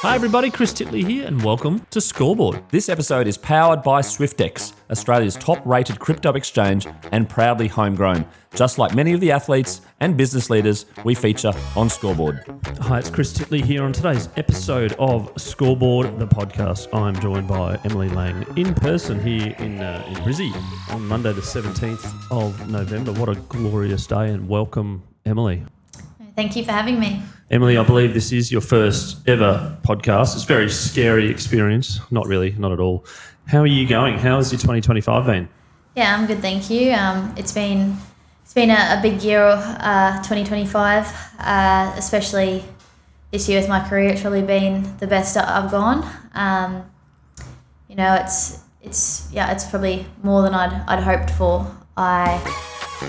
Hi everybody, Chris Titley here and welcome to Scoreboard. This episode is powered by SwiftX, Australia's top-rated crypto exchange and proudly homegrown, just like many of the athletes and business leaders we feature on Scoreboard. Hi, it's Chris Titley here on today's episode of Scoreboard, the podcast. I'm joined by Emily Lang in person here in Brizzy on Monday the 17th of November. What a glorious day and welcome, Emily. Thank you for having me. Emily, I believe this is your first ever podcast. It's a very scary experience. Not really, not at all. How are you going? How has your 2025 been? Yeah, I'm good, thank you. It's been a big year, 2025, especially this year with my career. It's probably been the best I've gone. It's probably more than I'd hoped for. I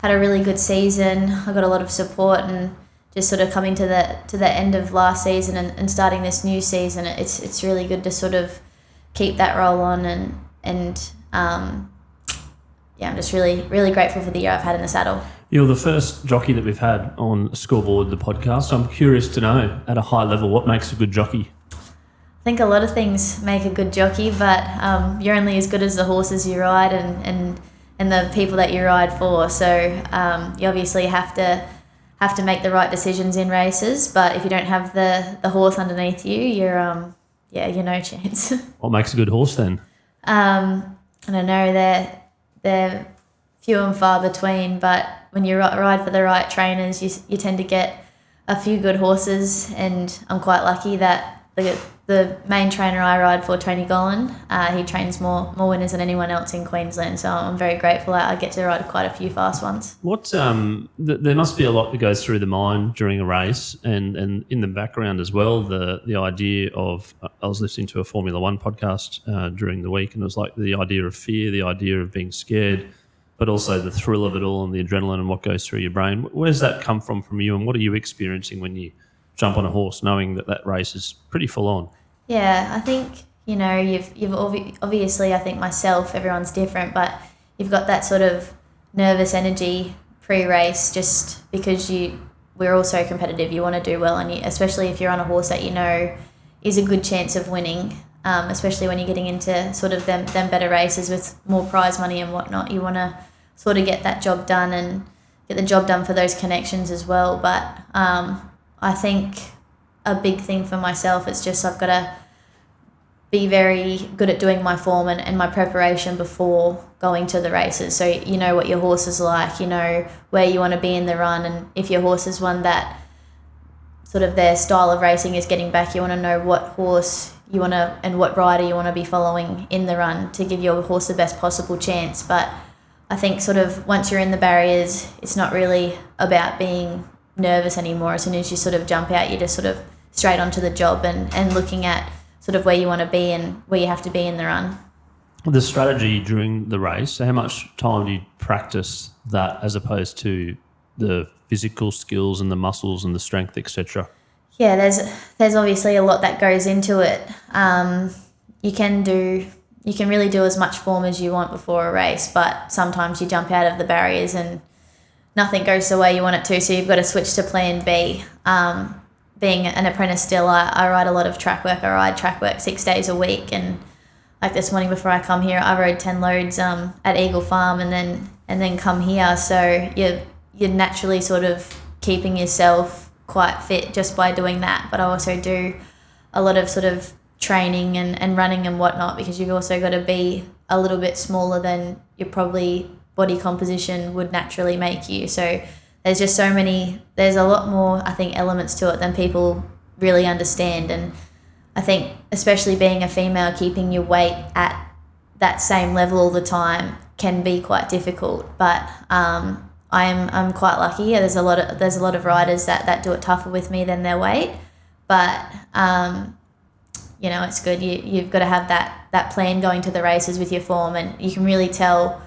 had a really good season. I got a lot of support and just sort of coming to the end of last season and starting this new season, it's really good to sort of keep that roll on and I'm just really, really grateful for the year I've had in the saddle. You're the first jockey that we've had on Scoreboard, the podcast. So I'm curious to know, at a high level, what makes a good jockey? I think a lot of things make a good jockey, but you're only as good as the horses you ride and the people that you ride for. So you obviously have to make the right decisions in races, but if you don't have the horse underneath you, you're no chance. What makes a good horse then? I don't know, they're few and far between, but when you ride for the right trainers, you tend to get a few good horses, and I'm quite lucky that the main trainer I ride for, Tony Gollan, he trains more winners than anyone else in Queensland, so I'm very grateful I get to ride quite a few fast ones. There must be a lot that goes through the mind during a race and in the background as well, the idea of, I was listening to a Formula One podcast during the week, and it was like the idea of fear, the idea of being scared, but also the thrill of it all and the adrenaline and what goes through your brain. Where's that come from you, and what are you experiencing when you jump on a horse knowing that race is pretty full on? Yeah, I think, you've obviously, I think myself, everyone's different, but you've got that sort of nervous energy pre-race just because we're all so competitive. You want to do well, and especially if you're on a horse that you know is a good chance of winning, especially when you're getting into sort of them better races with more prize money and whatnot. You want to sort of get that job done and get the job done for those connections as well. But I think a big thing for myself is just I've got to be very good at doing my form and my preparation before going to the races. So you know what your horse is like, you know where you want to be in the run, and if your horse is one that sort of their style of racing is getting back, you want to know what horse you want to and what rider you want to be following in the run to give your horse the best possible chance. But I think sort of once you're in the barriers, it's not really about being nervous anymore. As soon as you sort of jump out, you're just sort of straight onto the job and looking at sort of where you want to be and where you have to be in the run. The strategy during the race, so how much time do you practice that as opposed to the physical skills and the muscles and the strength, etc.? Yeah, there's obviously a lot that goes into it. You can really do as much form as you want before a race, but sometimes you jump out of the barriers and nothing goes the way you want it to, so you've got to switch to plan B. Being an apprentice still, I ride a lot of track work. I ride track work 6 days a week, and like this morning before I come here, I rode 10 loads at Eagle Farm and then come here. So you're naturally sort of keeping yourself quite fit just by doing that. But I also do a lot of sort of training and running and whatnot, because you've also got to be a little bit smaller than your probably body composition would naturally make you. So there's a lot more, I think, elements to it than people really understand. And I think especially being a female, keeping your weight at that same level all the time can be quite difficult. But I'm quite lucky. There's a lot of riders that do it tougher with me than their weight. But it's good. You've got to have that plan going to the races with your form, and you can really tell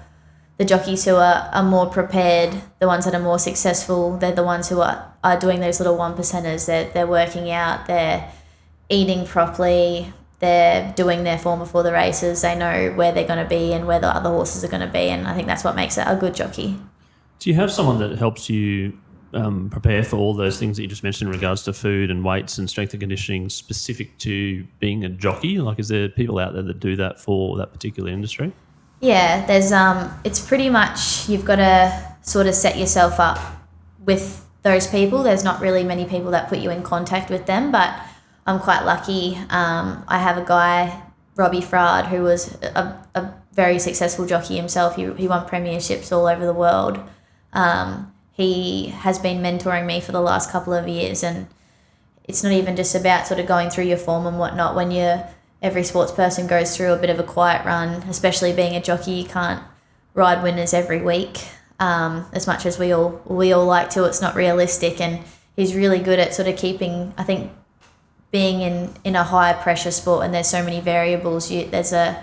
the jockeys who are more prepared, the ones that are more successful, they're the ones who are doing those little 1%ers. They're working out, they're eating properly, they're doing their form before the races. They know where they're going to be and where the other horses are going to be, and I think that's what makes it a good jockey. Do you have someone that helps you prepare for all those things that you just mentioned in regards to food and weights and strength and conditioning specific to being a jockey? Like, is there people out there that do that for that particular industry? Yeah, there's it's pretty much you've got to sort of set yourself up with those people. There's not really many people that put you in contact with them, but I'm quite lucky. I have a guy, Robbie Fraud, who was a very successful jockey himself. He won premierships all over the world. He has been mentoring me for the last couple of years, and it's not even just about sort of going through your form and whatnot. When every sports person goes through a bit of a quiet run, especially being a jockey, you can't ride winners every week. As much as we all like to, it's not realistic, and he's really good at sort of keeping, I think, being in a high pressure sport, and there's so many variables. There's a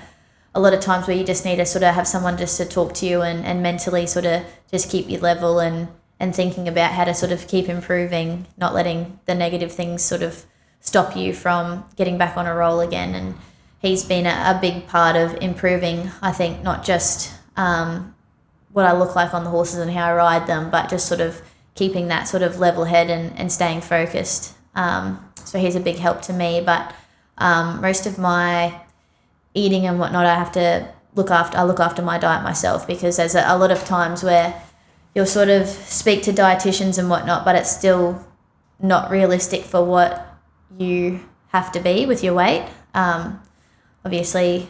lot of times where you just need to sort of have someone just to talk to you and mentally sort of just keep you level and thinking about how to sort of keep improving, not letting the negative things sort of stop you from getting back on a roll again. And he's been a big part of improving, I think, not just what I look like on the horses and how I ride them, but just sort of keeping that sort of level head and staying focused. So he's a big help to me. But most of my eating and whatnot, I look after my diet myself, because there's a lot of times where you'll sort of speak to dietitians and whatnot, but it's still not realistic for what you have to be with your weight. Obviously,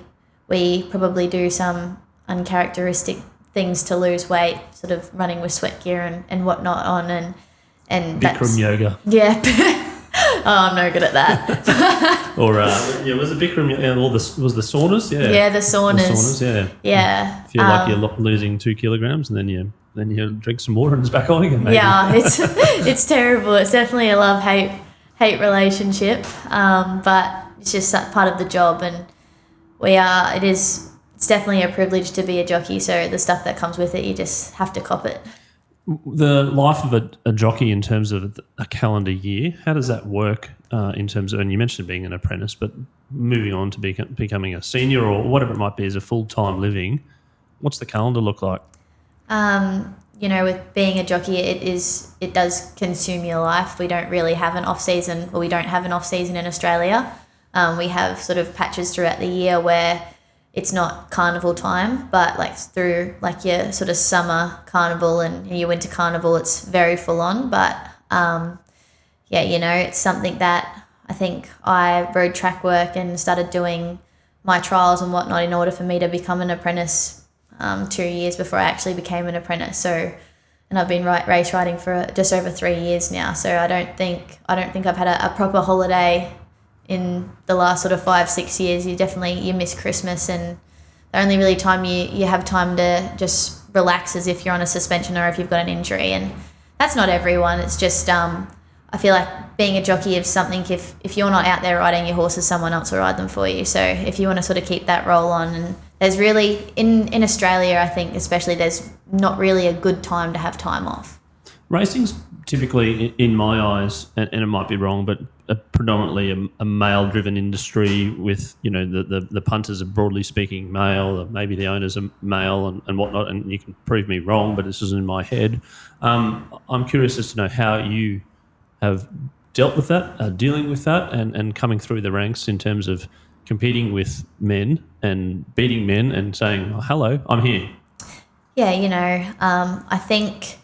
we probably do some uncharacteristic things to lose weight, sort of running with sweat gear and whatnot on, and Bikram yoga. Yeah. Oh, I'm no good at that. Or was it Bikram? Was the saunas? Yeah. Yeah, the saunas. The saunas, yeah. Yeah. Feel like you're losing 2 kilograms, and then you drink some water and it's back on again. Maybe. Yeah, it's terrible. It's definitely a love-hate relationship, but it's just part of the job, and it's definitely a privilege to be a jockey. So the stuff that comes with it, you just have to cop it. The life of a jockey in terms of a calendar year, how does that work in terms of, and you mentioned being an apprentice, but moving on to becoming a senior or whatever it might be as a full-time living, what's the calendar look like? With being a jockey, it does consume your life. We don't really have an off-season, or we don't have an off-season in Australia. We have sort of patches throughout the year where it's not carnival time, but like through like your sort of summer carnival and your winter carnival, it's very full on. But it's something that I think I rode track work and started doing my trials and whatnot in order for me to become an apprentice 2 years before I actually became an apprentice. So, and I've been race riding for just over 3 years now. So I don't think I've had a proper holiday in the last sort of 5-6 years. You miss Christmas, and the only really time you have time to just relax is if you're on a suspension or if you've got an injury, and that's not everyone. It's just I feel like being a jockey is something, if you're not out there riding your horses, someone else will ride them for you. So if you want to sort of keep that roll on, and there's really in Australia, I think especially, there's not really a good time to have time off. Racing's typically, in my eyes, and it might be wrong, but predominantly a male-driven industry with, the punters are broadly speaking male, or maybe the owners are male and whatnot, and you can prove me wrong, but this is in my head. I'm curious as to know how you have dealt with that, dealing with that, and coming through the ranks in terms of competing with men and beating men and saying, oh, hello, I'm here. Yeah, I think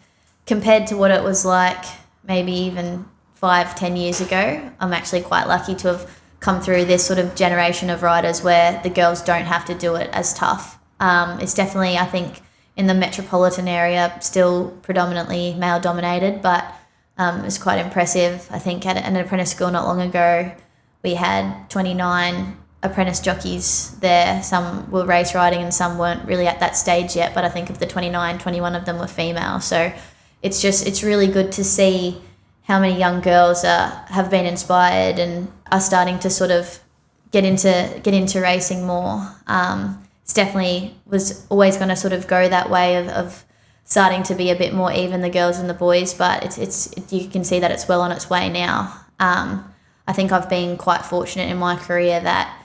compared to what it was like maybe even 5-10 years ago, I'm actually quite lucky to have come through this sort of generation of riders where the girls don't have to do it as tough. It's definitely, I think, in the metropolitan area, still predominantly male dominated, but it's quite impressive. I think at an apprentice school not long ago, we had 29 apprentice jockeys there. Some were race riding and some weren't really at that stage yet, but I think of the 29, 21 of them were female. So it's really good to see how many young girls have been inspired and are starting to sort of get into racing more. It's definitely was always going to sort of go that way of starting to be a bit more even, the girls and the boys, but it's you can see that it's well on its way now. I think I've been quite fortunate in my career that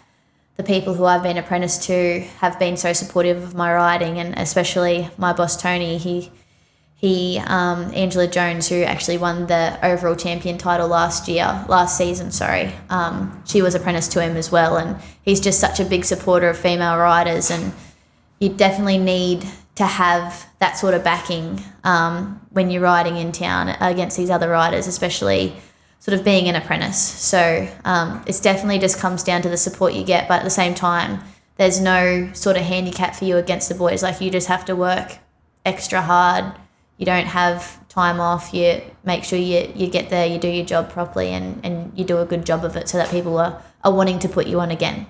the people who I've been apprenticed to have been so supportive of my riding, and especially my boss Tony. Angela Jones, who actually won the overall champion title last season, she was apprentice to him as well, and he's just such a big supporter of female riders, and you definitely need to have that sort of backing when you're riding in town against these other riders, especially sort of being an apprentice. So it's definitely just comes down to the support you get, but at the same time, there's no sort of handicap for you against the boys. Like, you just have to work extra hard. You don't have time off. You make sure you get there, you do your job properly, and you do a good job of it so that people are wanting to put you on again.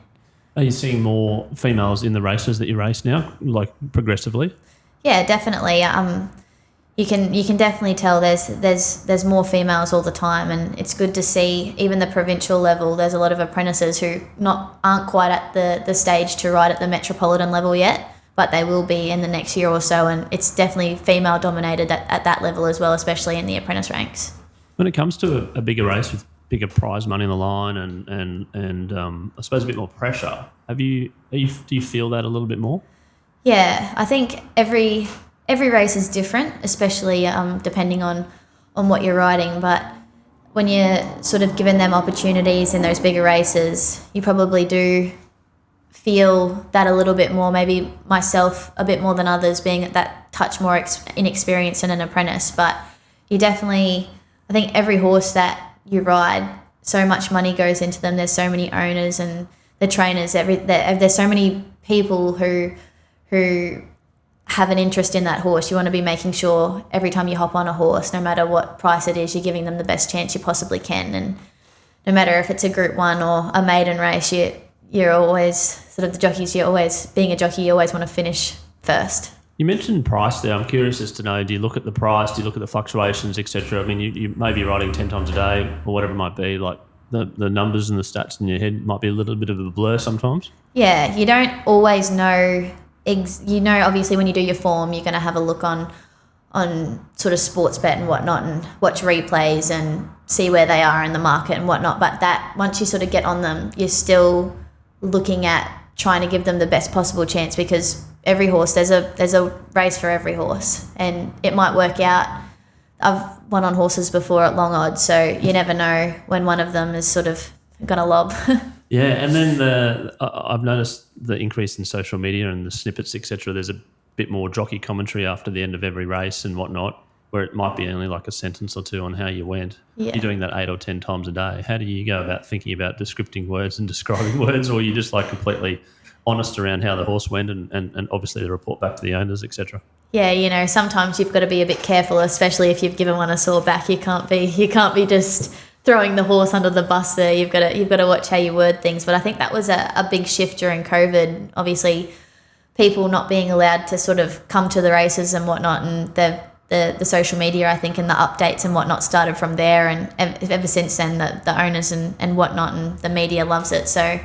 Are you seeing more females in the races that you race now, like progressively? Yeah, definitely. You can definitely tell there's more females all the time, and it's good to see. Even the provincial level, there's a lot of apprentices who aren't quite at the stage to ride at the metropolitan level yet, but they will be in the next year or so, and it's definitely female dominated at that level as well, especially in the apprentice ranks. When it comes to a bigger race with bigger prize money on the line and I suppose a bit more pressure, do you feel that a little bit more? Yeah, I think every race is different, especially depending on what you're riding, but when you're sort of given them opportunities in those bigger races, you probably do feel that a little bit more, maybe myself a bit more than others, being that touch more inexperienced in an apprentice. But you definitely, I think every horse that you ride, so much money goes into them. There's so many owners and the trainers, there's so many people who have an interest in that horse. You want to be making sure every time you hop on a horse, no matter what price it is, you're giving them the best chance you possibly can. And no matter if it's a Group 1 or a maiden race, you're always sort of the jockeys. Being a jockey, you always want to finish first. You mentioned price there. I'm curious as to know, do you look at the price? Do you look at the fluctuations, etc.? I mean, you may be riding 10 times a day or whatever it might be. Like the numbers and the stats in your head might be a little bit of a blur sometimes. Yeah, you don't always know. Obviously when you do your form, you're going to have a look on sort of sports bet and whatnot, and watch replays and see where they are in the market and whatnot. But that once you sort of get on them, you're still looking at trying to give them the best possible chance, because every horse, there's a race for every horse, and it might work out. I've won on horses before at long odds, so you never know when one of them is sort of going to lob. Yeah, and then I've noticed the increase in social media and the snippets, etc. There's a bit more jockey commentary after the end of every race and whatnot, where it might be only like a sentence or two on how you went. Yeah. You're doing that 8 or 10 times a day. How do you go about thinking about descripting words and describing words, or are you just like completely honest around how the horse went and obviously the report back to the owners, etc.? Yeah, sometimes you've got to be a bit careful, especially if you've given one a sore back. You can't be just throwing the horse under the bus there. You've got to watch how you word things. But I think that was a big shift during COVID. Obviously, people not being allowed to sort of come to the races and whatnot, and the social media, I think, and the updates and whatnot started from there. And ever since then, the owners and whatnot and the media loves it. So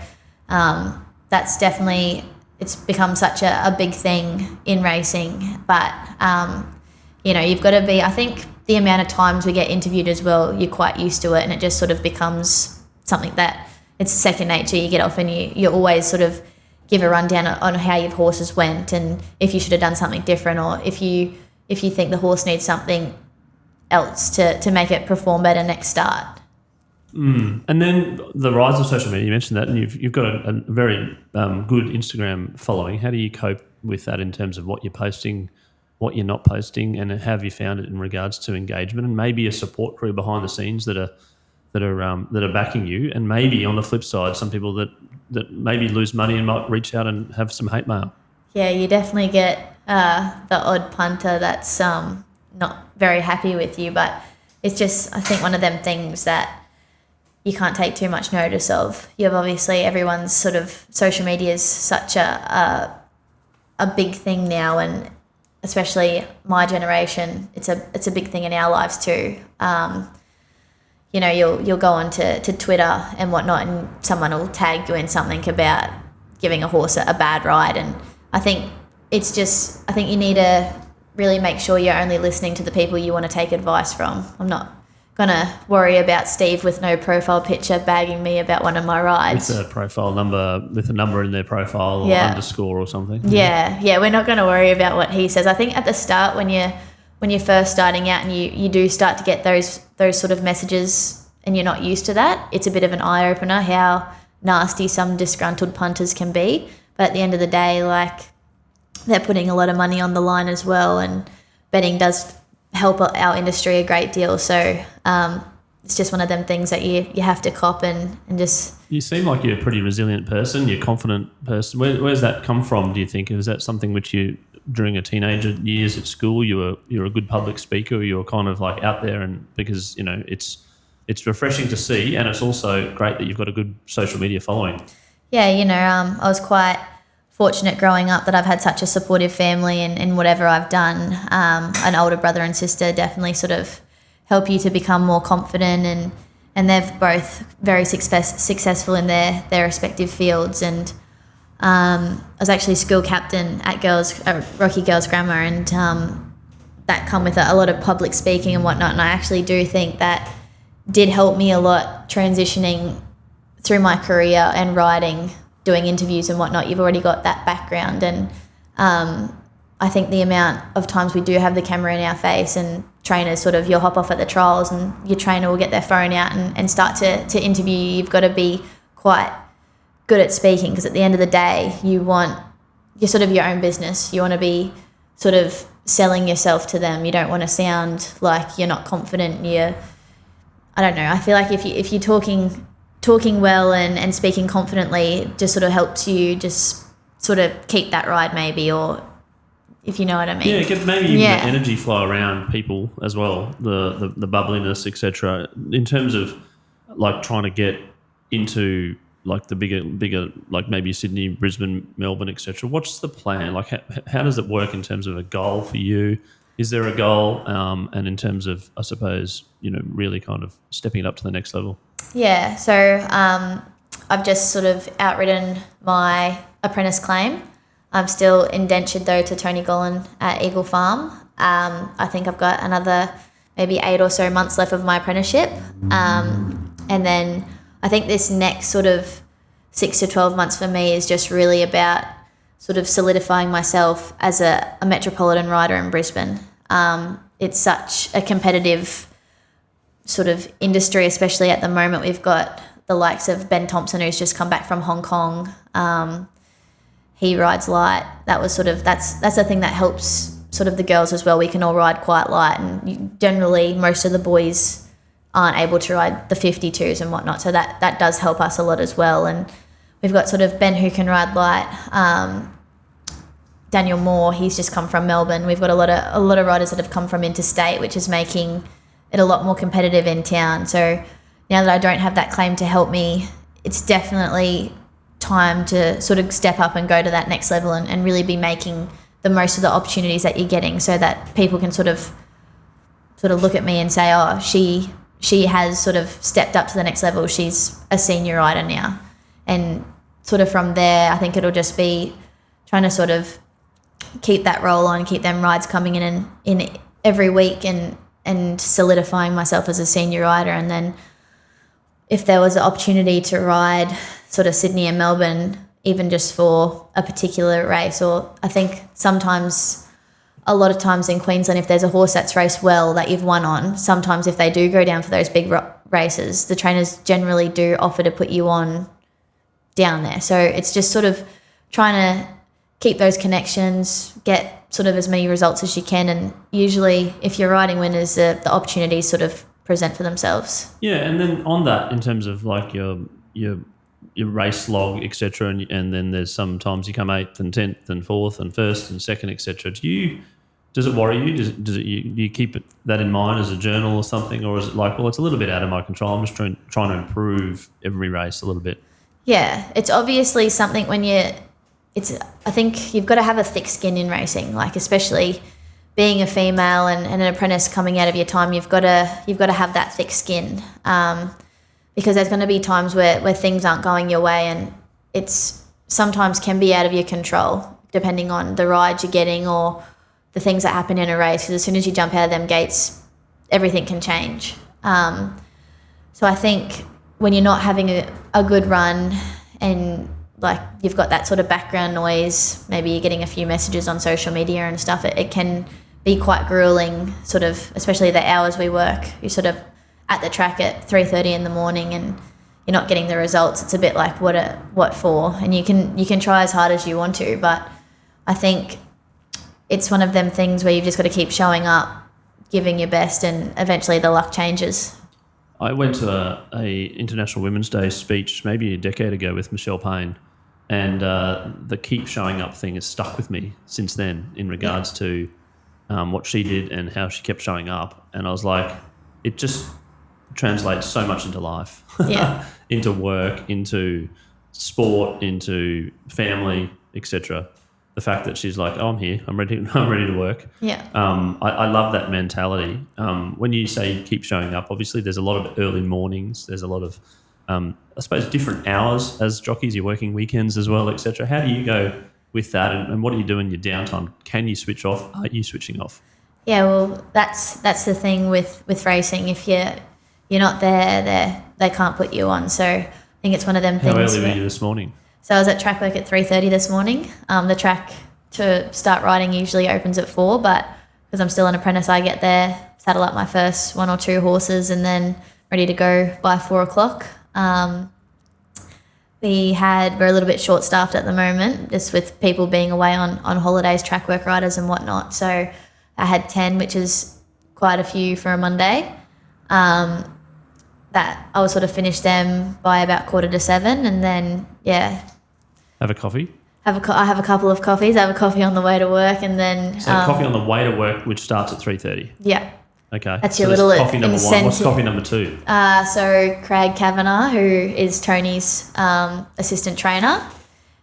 that's definitely, it's become such a big thing in racing. But you've got to be, I think the amount of times we get interviewed as well, you're quite used to it, and it just sort of becomes something that it's second nature. You get off and you always sort of give a rundown on how your horses went and if you should have done something different, or if you think the horse needs something else to make it perform better next start. And then the rise of social media, you mentioned that, and you've got a very good Instagram following. How do you cope with that in terms of what you're posting, what you're not posting, and how have you found it in regards to engagement and maybe a support crew behind the scenes that are backing you, and maybe on the flip side, some people that maybe lose money and might reach out and have some hate mail? Yeah, you definitely get the odd punter that's not very happy with you, but it's just, I think, one of them things that you can't take too much notice of. You have obviously everyone's sort of social media is such a big thing now, and especially my generation, it's a big thing in our lives too. You'll go on to Twitter and whatnot, and someone will tag you in something about giving a horse a bad ride, and I think you need to really make sure you're only listening to the people you want to take advice from. I'm not going to worry about Steve with no profile picture bagging me about one of my rides. With a profile number, with a number in their profile, or underscore or something. Yeah, we're not going to worry about what he says. I think at the start when when you're first starting out and you do start to get those sort of messages and you're not used to that, it's a bit of an eye-opener how nasty some disgruntled punters can be. But at the end of the day, like, they're putting a lot of money on the line as well, and betting does help our industry a great deal. So it's just one of them things that you have to cop and just... You seem like you're a pretty resilient person, you're a confident person. Where's that come from, do you think? Is that something which you, during your teenager years at school, you're a good public speaker, or you're kind of like out there, and because, you know, it's refreshing to see, and it's also great that you've got a good social media following. Yeah, you know, I was quite fortunate growing up that I've had such a supportive family in whatever I've done. An older brother and sister definitely sort of help you to become more confident, and they're both very successful in their respective fields. And I was actually school captain at Rocky Girls Grammar, and that come with a lot of public speaking and whatnot. And I actually do think that did help me a lot transitioning through my career and riding, doing interviews and whatnot. You've already got that background, and I think the amount of times we do have the camera in our face, and trainers sort of, you'll hop off at the trials and your trainer will get their phone out and start to interview you. You've got to be quite good at speaking, because at the end of the day, you're sort of your own business. You want to be sort of selling yourself to them. You don't want to sound like you're not confident. I don't know. I feel like if you're talking well and speaking confidently, it just sort of helps you just sort of keep that ride, maybe, or if you know what I mean. Yeah, get maybe even the energy flow around people as well, the bubbliness, etc. In terms of like trying to get into like the bigger like maybe Sydney, Brisbane, Melbourne, etc. What's the plan? Like how does it work in terms of a goal for you? Is there a goal? And in terms of, I suppose, you know, really kind of stepping it up to the next level? Yeah, so I've just sort of outridden my apprentice claim. I'm still indentured though to Tony Gollan at Eagle Farm. I think I've got another maybe 8 or so months left of my apprenticeship. And then I think this next sort of 6 to 12 months for me is just really about sort of solidifying myself as a metropolitan rider in Brisbane. It's such a competitive sort of industry, especially at the moment. We've got the likes of Ben Thompson, who's just come back from Hong Kong. He rides light. That's the thing that helps sort of the girls as well. We can all ride quite light, and generally most of the boys aren't able to ride the 52s and whatnot. So that does help us a lot as well. And we've got sort of Ben who can ride light. Daniel Moore, he's just come from Melbourne. We've got a lot of riders that have come from interstate, which is making it a lot more competitive in town. So now that I don't have that claim to help me, it's definitely time to sort of step up and go to that next level and really be making the most of the opportunities that you're getting, so that people can sort of look at me and say, oh, she has sort of stepped up to the next level. She's a senior rider now. And sort of from there, I think it'll just be trying to sort of keep that roll on, keep them rides coming in every week, and solidifying myself as a senior rider. And then if there was an opportunity to ride sort of Sydney and Melbourne, even just for a particular race, or I think a lot of times in Queensland, if there's a horse that's raced well that you've won on, sometimes if they do go down for those big races, the trainers generally do offer to put you on down there. So it's just sort of trying to keep those connections, get sort of as many results as you can, and usually if you're riding winners, the opportunities sort of present for themselves. Yeah, and then on that, in terms of like your race log, etc., and then there's sometimes you come 8th and 10th and 4th and 1st and 2nd, etc. Does it worry you? Do you keep that in mind as a journal or something, or is it like, well, it's a little bit out of my control, I'm just trying to improve every race a little bit? Yeah, it's obviously something I think you've got to have a thick skin in racing, like especially being a female and an apprentice coming out of your time, you've got to have that thick skin, because there's going to be times where things aren't going your way, and it's sometimes can be out of your control depending on the ride you're getting or the things that happen in a race, because as soon as you jump out of them gates, everything can change. So I think when you're not having a good run, and like you've got that sort of background noise, maybe you're getting a few messages on social media and stuff, it can be quite grueling, sort of, especially the hours we work. You're sort of at the track at 3:30 in the morning and you're not getting the results. It's a bit like what for? And you can try as hard as you want to, but I think it's one of them things where you've just got to keep showing up, giving your best, and eventually the luck changes. I went to a International Women's Day speech maybe a decade ago with Michelle Payne, and the keep showing up thing has stuck with me since then in regards to what she did and how she kept showing up. And I was like, it just translates so much into life, into work, into sport, into family, etc. The fact that she's like, oh, I'm here, I'm ready to work. Yeah. I love that mentality. When you say you keep showing up, obviously there's a lot of early mornings. There's a lot of, I suppose, different hours as jockeys. You're working weekends as well, etc. How do you go with that, and what do you do in your downtime? Can you switch off? Are you switching off? Yeah, well, that's the thing with racing. If you're not there, they can't put you on. So I think it's one of them things. How early were you this morning? So I was at trackwork at 3:30 this morning. The track to start riding usually opens at 4, but because I'm still an apprentice, I get there, saddle up my first 1 or 2 horses, and then ready to go by 4 o'clock. We're a little bit short-staffed at the moment, just with people being away on holidays, track work riders and whatnot. So I had 10, which is quite a few for a Monday. That I will sort of finish them by about 6:45, and then Have a coffee. I have a couple of coffees. I have a coffee on the way to work, and then Coffee on the way to work, which starts at 3:30. Yeah. Okay. That's your little coffee number incentive. 1. What's coffee number 2? So Craig Kavanagh, who is Tony's assistant trainer,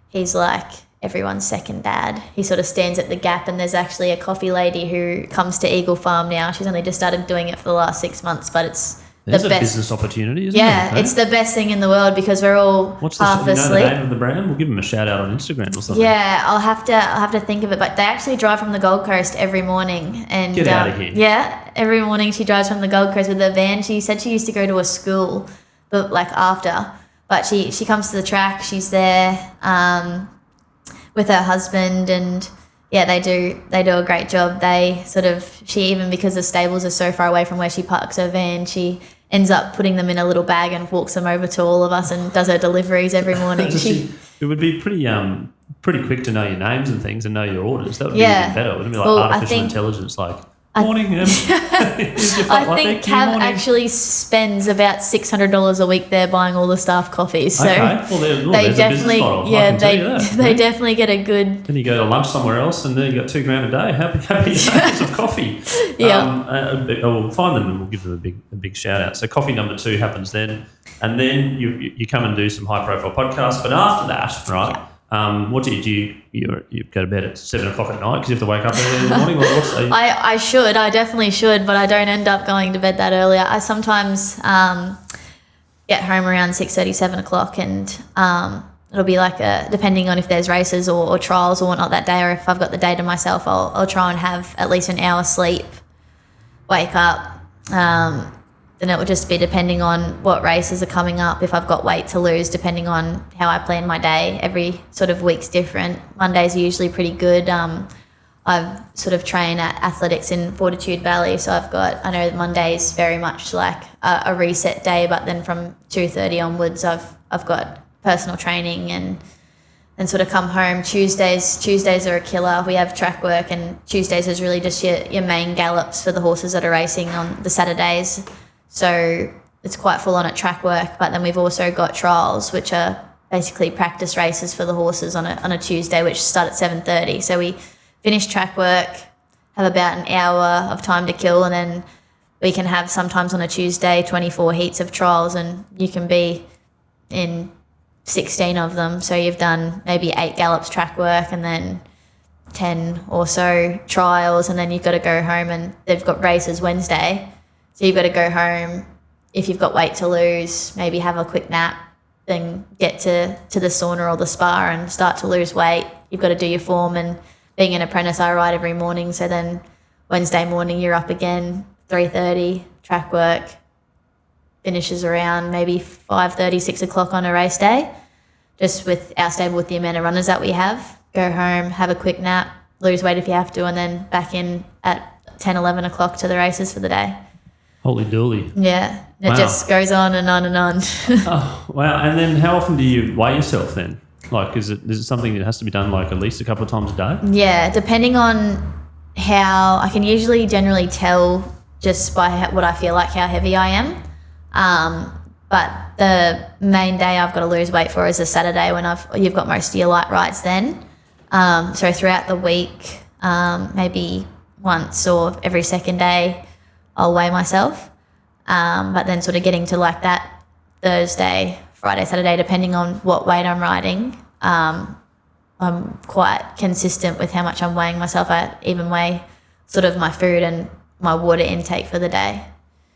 he's like everyone's second dad. He sort of stands at the gap, and there's actually a coffee lady who comes to Eagle Farm now. She's only just started doing it for the last 6 months, but it's There's the a best business opportunity, isn't Yeah, there? it's the best thing in the world because we're all half the asleep. name of the brand? We'll give them a shout out on Instagram or something. Yeah, I'll have to think of it. But they actually drive from the Gold Coast every morning. And Get out of here. Yeah, every morning she drives from the Gold Coast with a van. She said she used to go to a school, but But she comes to the track. She's there with her husband, and yeah, they do a great job. Even because the stables are so far away from where she parks her van, she ends up putting them in a little bag and walks them over to all of us and does her deliveries every morning. It would be pretty quick to know your names and things and know your orders. That would be even better. It wouldn't be like artificial intelligence, like, morning, I think Cav actually spends about $600 a week there buying all the staff coffees. So okay. Well, they definitely, they definitely get a good. Then you go to lunch somewhere else, and then you got $2,000 a day. Happy days of coffee. Yeah. We'll find them and we'll give them a big shout out. So coffee number 2 happens then, and then you come and do some high profile podcasts. But after that, right? Yeah. What do you do? You go to bed at 7 o'clock at night because you have to wake up early in the morning. I definitely should, but I don't end up going to bed that early. I sometimes get home around 6:30, 7 o'clock, and it'll be like depending on if there's races or trials or whatnot that day, or if I've got the day to myself, I'll try and have at least an hour sleep, wake up. And it will just be depending on what races are coming up, if I've got weight to lose, depending on how I plan my day. Every sort of week's different. Mondays are usually pretty good. I've sort of trained at athletics in Fortitude Valley, so I know Monday's very much like a reset day, but then from 2:30 onwards I've got personal training and sort of come home. Tuesdays are a killer. We have track work, and Tuesdays is really just your main gallops for the horses that are racing on the Saturdays. So it's quite full on at track work, but then we've also got trials, which are basically practice races for the horses on a Tuesday, which start at 7:30. So we finish track work, have about an hour of time to kill, and then we can have sometimes on a Tuesday 24 heats of trials, and you can be in 16 of them. So you've done maybe 8 gallops track work and then 10 or so trials, and then you've got to go home, and they've got races Wednesday. So you've got to go home, if you've got weight to lose, maybe have a quick nap, then get to the sauna or the spa and start to lose weight. You've got to do your form, and being an apprentice, I ride every morning. So then Wednesday morning you're up again, 3:30, track work, finishes around maybe 5:30, 6 o'clock on a race day, just with our stable with the amount of runners that we have. Go home, have a quick nap, lose weight if you have to, and then back in at 10, 11 o'clock to the races for the day. Holy dooly. Yeah. It Wow. just goes on and on and on. Oh, wow. And then how often do you weigh yourself then? Like, is it something that has to be done like at least a couple of times a day? Yeah, depending on how I can usually generally tell just by what I feel like how heavy I am. But the main day I've got to lose weight for is a Saturday when you've got most of your light rides then. So throughout the week, maybe once or every second day, I'll weigh myself. But then sort of getting to like that Thursday, Friday, Saturday, depending on what weight I'm riding, I'm quite consistent with how much I'm weighing myself. I even weigh sort of my food and my water intake for the day.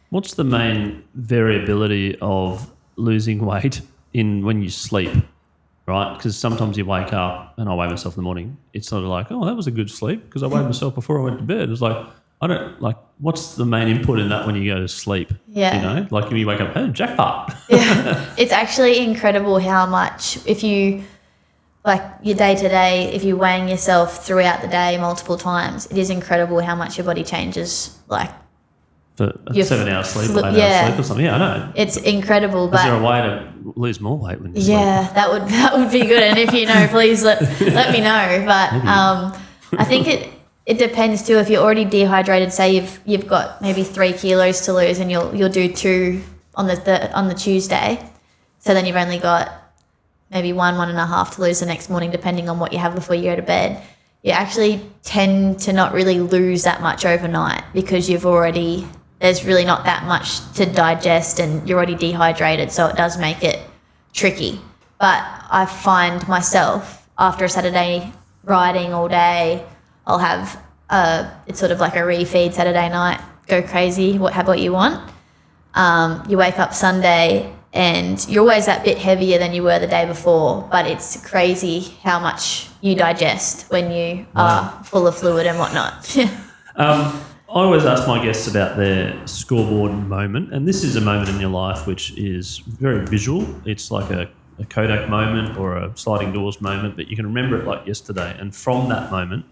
What's the main variability of losing weight in when you sleep, right? Because sometimes you wake up and I weigh myself in the morning. It's sort of like, oh, that was a good sleep because I weighed myself before I went to bed. It's like, what's the main input in that when you go to sleep? Yeah. You know, like when you wake up, oh, jackpot. Yeah. It's actually incredible how much, if you, like your day to day, if you're weighing yourself throughout the day multiple times, it is incredible how much your body changes. Like, For a 7 hours sleep or 8 hours sleep or something. Yeah, I know. It's incredible. But is there a way to lose more weight when you sleep? Yeah, that would be good. And if you know, please let me know. But I think it depends too. If you're already dehydrated, say you've got maybe 3 kilos to lose, and you'll do 2 on the Tuesday, so then you've only got maybe 1.5 to lose the next morning, depending on what you have before you go to bed. You actually tend to not really lose that much overnight because there's really not that much to digest and you're already dehydrated, so it does make it tricky. But I find myself after a Saturday riding all day, I'll have it's sort of like a refeed Saturday night, go crazy, have what you want. You wake up Sunday and you're always that bit heavier than you were the day before, but it's crazy how much you digest when you are full of fluid and whatnot. I always ask my guests about their scoreboard moment, and this is a moment in your life which is very visual. It's like a Kodak moment or a sliding doors moment, but you can remember it like yesterday. And from that moment,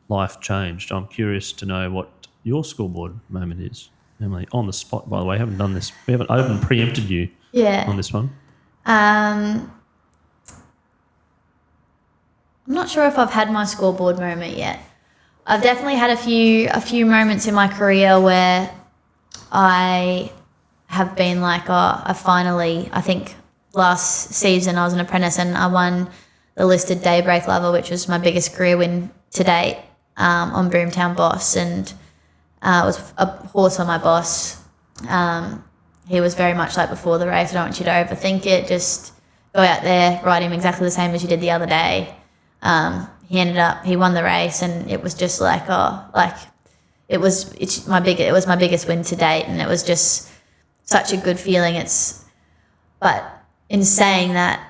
life changed. I'm curious to know what your scoreboard moment is, Emily. On the spot, by the way. I haven't preempted you on this one. I'm not sure if I've had my scoreboard moment yet. I've definitely had a few moments in my career where I have been like, I think last season I was an apprentice and I won the listed Daybreak Lover, which was my biggest career win to date, on Boomtown Boss, and it was a horse on my boss. He was very much like before the race, I don't want you to overthink it, just go out there, ride him exactly the same as you did the other day. He won the race, and it was just like, it was my biggest win to date, and it was just such a good feeling. But in saying that,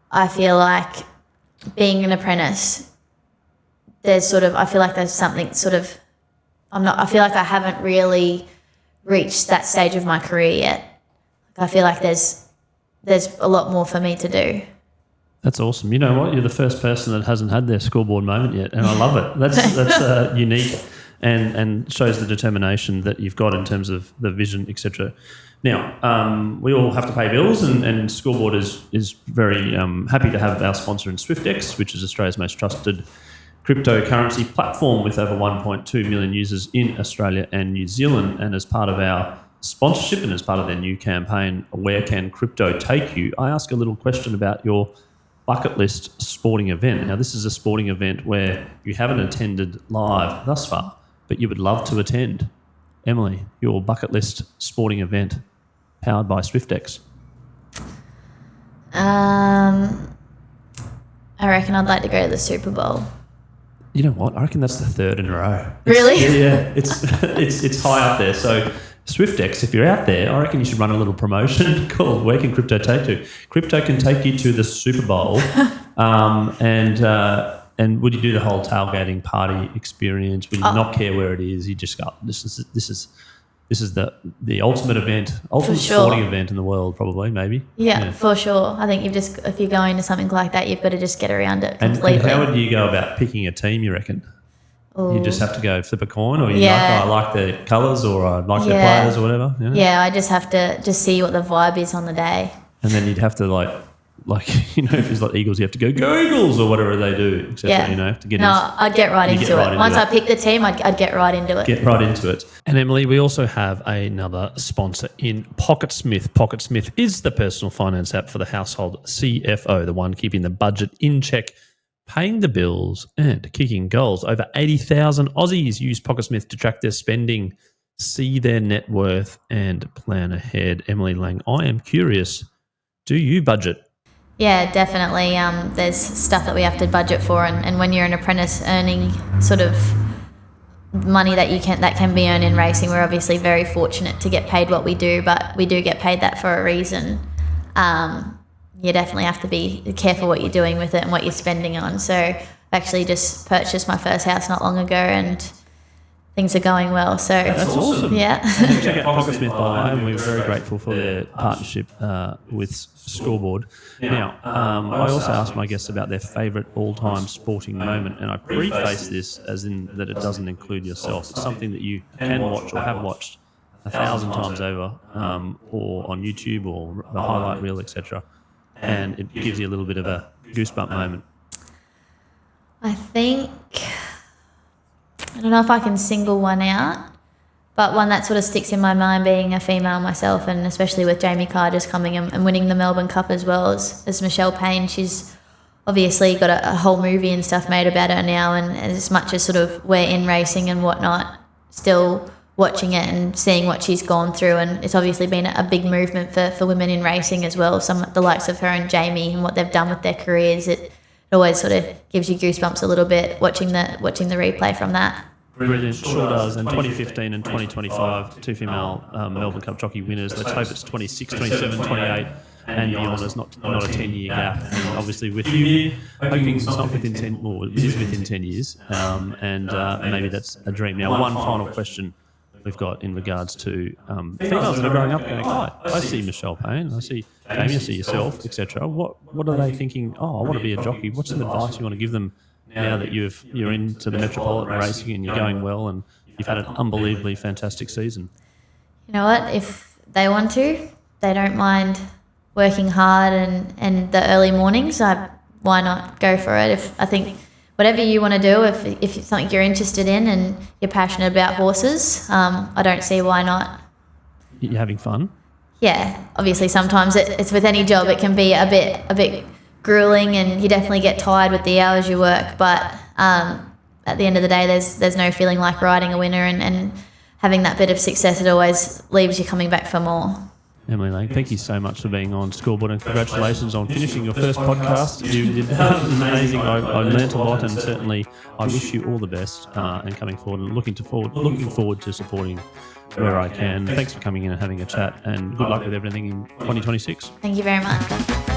I feel like being an apprentice, I feel like there's something sort of, I feel like I haven't really reached that stage of my career yet. I feel like there's a lot more for me to do. That's awesome. You know what? You're the first person that hasn't had their scoreboard moment yet, and I love it. That's unique and shows the determination that you've got in terms of the vision, etc. Now, we all have to pay bills, and Scoreboard is very happy to have our sponsor in SwiftX, which is Australia's most trusted cryptocurrency platform with over 1.2 million users in Australia and New Zealand. And as part of our sponsorship and as part of their new campaign, Where Can Crypto Take You?, I ask a little question about your bucket list sporting event. Now, this is a sporting event where you haven't attended live thus far, but you would love to attend. Emily, your bucket list sporting event powered by SwiftX. I reckon I'd like to go to the Super Bowl. You know what? I reckon that's the third in a row. Really? Yeah. It's high up there. So SwiftX, if you're out there, I reckon you should run a little promotion called Where Can Crypto Take You? Crypto can take you to the Super Bowl. And would you do the whole tailgating party experience? Would you not care where it is? You just go, this this is the ultimate event, ultimate sure. sporting event in the world, probably, maybe. Yeah, for sure. I think if you're going to something like that, you've got to just get around it completely. And how would you go about picking a team, you reckon? Ooh. You just have to go flip a coin, or I like the colours, or I like the players, or whatever. You know? Yeah, I just have to just see what the vibe is on the day. And then you'd have to if it's like Eagles, you have to go Eagles or whatever they do, etc. To get I'd get right into it. Once I pick the team, I'd get right into it. Get right into it. And Emily, we also have another sponsor in PocketSmith. PocketSmith is the personal finance app for the household CFO, the one keeping the budget in check, paying the bills and kicking goals. Over 80,000 Aussies use PocketSmith to track their spending, see their net worth and plan ahead. Emily Lang, I am curious, do you budget? Yeah, definitely. There's stuff that we have to budget for, and when you're an apprentice earning sort of money that can be earned in racing, we're obviously very fortunate to get paid what we do, but we do get paid that for a reason. You definitely have to be careful what you're doing with it and what you're spending on. So I actually just purchased my first house not long ago, and things are going well. So that's awesome. Yeah. Check out PocketSmith by, and we're very grateful for their partnership with Scoreboard. Now, I also asked my guests about their favourite all-time sporting moment, and I preface this as in that it doesn't include yourself. It's something that you can watch or have watched 1,000 times over, or on YouTube or the highlight reel, etc. And it gives you a little bit of a goosebump moment. I don't know if I can single one out, but one that sort of sticks in my mind, being a female myself, and especially with Jamie Carr just coming and winning the Melbourne Cup as well as Michelle Payne. She's obviously got a whole movie and stuff made about her now, and as much as sort of we're in racing and whatnot, still watching it and seeing what she's gone through, and it's obviously been a big movement for women in racing as well. The likes of her and Jamie and what they've done with their careers, it always sort of gives you goosebumps a little bit watching the replay from that. Brilliant, sure does. And 2015 and 2025, two female Melbourne Cup jockey winners. Let's hope it's 26, 27, 28 and beyond. It's not a 10-year gap. And obviously with you, hoping it's not within 10, or it is within 10 years. And maybe that's a dream. Now, one final question we've got in regards to females that are growing up going, I see Michelle Payne, I see Jamie, I see yourself, etc. What are they thinking? I want to be a jockey. What's some advice you want to give them now that you're into the metropolitan racing and you're going well and you've had an unbelievably fantastic season? You know what? If they want to, they don't mind working hard and the early mornings, why not go for it? I think whatever you want to do, if it's something you're interested in and you're passionate about horses, I don't see why not. You're having fun? Yeah. Obviously sometimes it's with any job, it can be a bit grueling, and you definitely get tired with the hours you work, but at the end of the day there's no feeling like riding a winner, and having that bit of success, it always leaves you coming back for more. Emily Lang, thank you so much for being on Scoreboard, and congratulations on finishing your first podcast. You did amazing. I learnt a lot, and certainly I wish you all the best and coming forward, and looking forward to supporting where I can. Thanks for coming in and having a chat, and good luck with everything in 2026. Thank you very much.